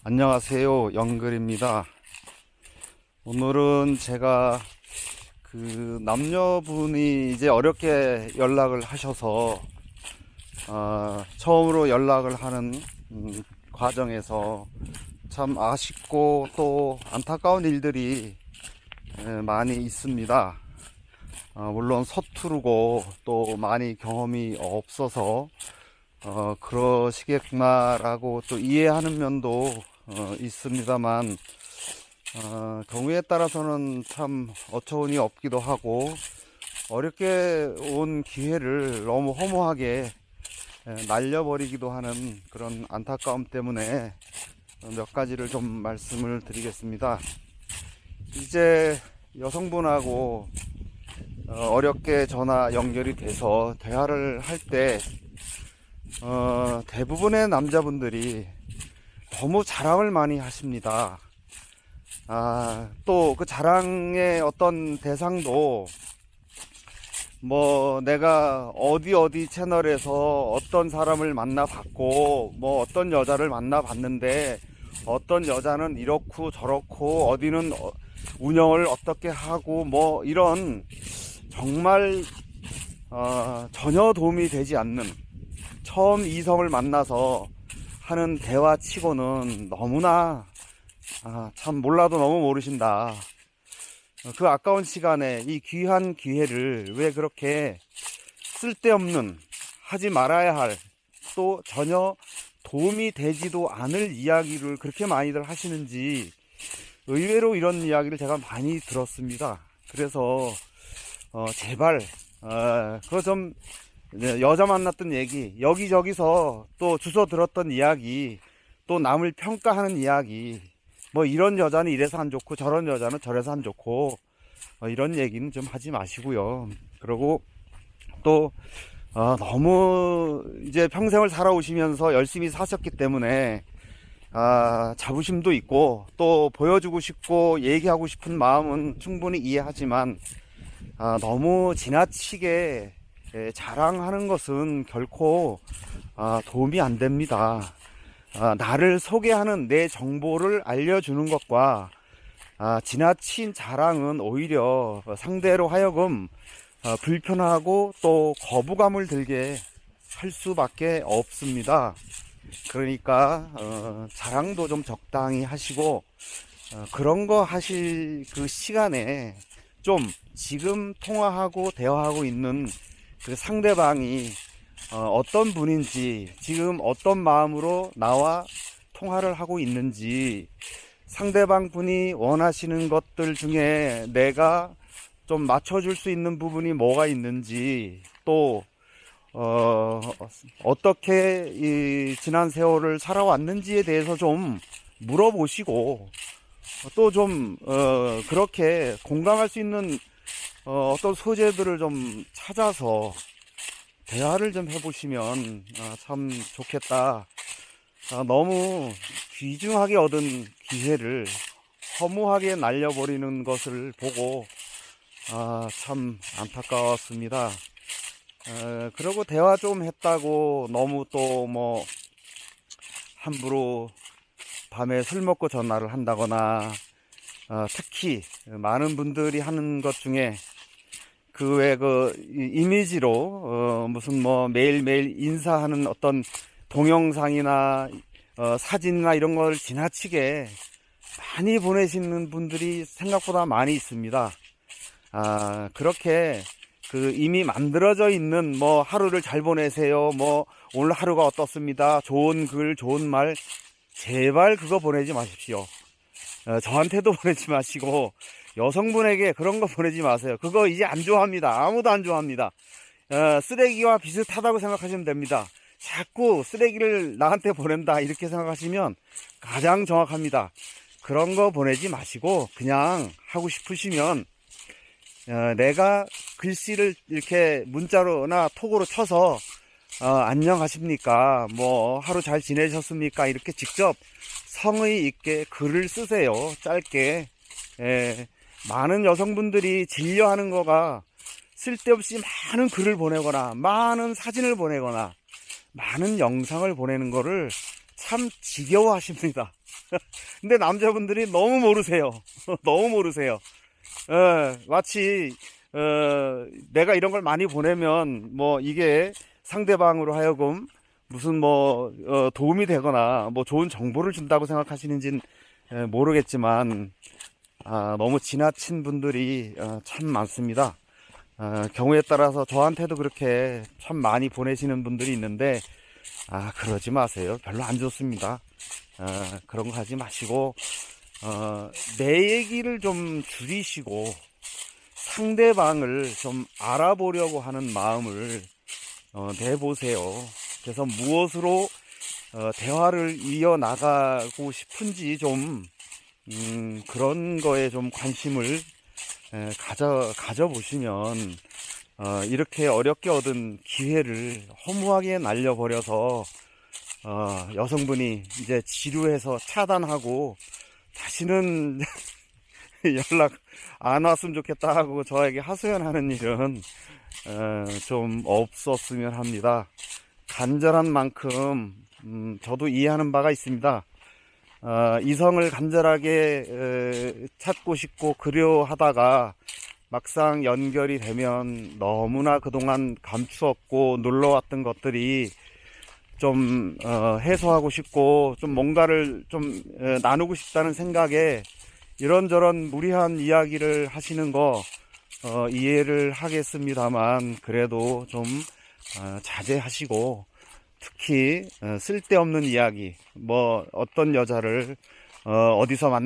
안녕하세요. 영글입니다. 오늘은 제가 남녀분이 이제 어렵게 연락을 하셔서 처음으로 연락을 하는 과정에서 참 아쉽고 또 안타까운 일들이 많이 있습니다. 물론 서투르고 또 많이 경험이 없어서 그러시겠구나라고 또 이해하는 면도 있습니다만, 경우에 따라서는 참 어처구니 없기도 하고, 어렵게 온 기회를 너무 허무하게 날려버리기도 하는 그런 안타까움 때문에 몇 가지를 좀 말씀을 드리겠습니다. 이제 여성분하고 어렵게 전화 연결이 돼서 대화를 할때 대부분의 남자분들이 너무 자랑을 많이 하십니다. 또 그 자랑의 어떤 대상도 뭐 내가 어디 채널에서 어떤 사람을 만나봤고 뭐 어떤 여자를 만나봤는데 어떤 여자는 이렇고 저렇고 어디는 운영을 어떻게 하고 뭐 이런 정말 전혀 도움이 되지 않는, 처음 이성을 만나서 하는 대화치고는 너무나 참 몰라도 너무 모르신다. 그 아까운 시간에 이 귀한 기회를 왜 그렇게 쓸데없는, 하지 말아야 할, 또 전혀 도움이 되지도 않을 이야기를 그렇게 많이들 하시는지 의외로 이런 이야기를 제가 많이 들었습니다. 그래서 제발 그거 좀, 여자 만났던 얘기, 여기저기서 또 주워 들었던 이야기, 또 남을 평가하는 이야기, 뭐 이런 여자는 이래서 안 좋고 저런 여자는 저래서 안 좋고 이런 얘기는 좀 하지 마시고요. 그리고 또 너무 이제 평생을 살아오시면서 열심히 사셨기 때문에 자부심도 있고 또 보여주고 싶고 얘기하고 싶은 마음은 충분히 이해하지만 너무 지나치게 자랑하는 것은 결코 도움이 안 됩니다. 나를 소개하는 내 정보를 알려주는 것과 지나친 자랑은 오히려 상대로 하여금 불편하고 또 거부감을 들게 할 수밖에 없습니다. 그러니까 자랑도 좀 적당히 하시고 그런 거 하실 그 시간에 좀 지금 통화하고 대화하고 있는 그 상대방이 어떤 분인지, 지금 어떤 마음으로 나와 통화를 하고 있는지, 상대방 분이 원하시는 것들 중에 내가 좀 맞춰줄 수 있는 부분이 뭐가 있는지, 또 어떻게 이 지난 세월을 살아왔는지에 대해서 좀 물어보시고, 또 좀 그렇게 공감할 수 있는 어떤 소재들을 좀 찾아서 대화를 좀 해보시면 참 좋겠다. 너무 귀중하게 얻은 기회를 허무하게 날려버리는 것을 보고 참 안타까웠습니다. 그러고 대화 좀 했다고 너무 또 뭐 함부로 밤에 술 먹고 전화를 한다거나, 특히 많은 분들이 하는 것 중에 그 외 그 이미지로 무슨 뭐 매일매일 인사하는 어떤 동영상이나 사진이나 이런 걸 지나치게 많이 보내시는 분들이 생각보다 많이 있습니다. 그렇게 그 이미 만들어져 있는 뭐 하루를 잘 보내세요, 뭐 오늘 하루가 어떻습니다, 좋은 글 좋은 말, 제발 그거 보내지 마십시오. 저한테도 보내지 마시고 여성분에게 그런 거 보내지 마세요. 그거 이제 안 좋아합니다. 아무도 안 좋아합니다. 쓰레기와 비슷하다고 생각하시면 됩니다. 자꾸 쓰레기를 나한테 보낸다 이렇게 생각하시면 가장 정확합니다. 그런 거 보내지 마시고 그냥 하고 싶으시면 내가 글씨를 이렇게 문자로나 톡으로 쳐서 안녕하십니까, 뭐 하루 잘 지내셨습니까, 이렇게 직접 성의 있게 글을 쓰세요. 짧게. 많은 여성분들이 질려하는 거가 쓸데없이 많은 글을 보내거나 많은 사진을 보내거나 많은 영상을 보내는 거를 참 지겨워 하십니다. 근데 남자분들이 너무 모르세요. 너무 모르세요. 마치 내가 이런 걸 많이 보내면 뭐 이게 상대방으로 하여금 무슨 뭐 도움이 되거나 뭐 좋은 정보를 준다고 생각하시는진 모르겠지만 너무 지나친 분들이 참 많습니다. 경우에 따라서 저한테도 그렇게 참 많이 보내시는 분들이 있는데 그러지 마세요. 별로 안 좋습니다. 그런 거 하지 마시고 내 얘기를 좀 줄이시고 상대방을 좀 알아보려고 하는 마음을 내보세요. 그래서 무엇으로 대화를 이어나가고 싶은지 좀 그런 거에 좀 관심을 가져보시면 이렇게 어렵게 얻은 기회를 허무하게 날려버려서 여성분이 이제 지루해서 차단하고 다시는 연락 안 왔으면 좋겠다 하고 저에게 하소연하는 일은 좀 없었으면 합니다. 간절한 만큼 저도 이해하는 바가 있습니다. 이성을 간절하게 찾고 싶고 그리워하다가 막상 연결이 되면 너무나 그동안 감추었고 놀러왔던 것들이 좀 해소하고 싶고 좀 뭔가를 좀 나누고 싶다는 생각에 이런저런 무리한 이야기를 하시는 거 이해를 하겠습니다만 그래도 좀 자제하시고 특히 쓸데없는 이야기 뭐 어떤 여자를 어디서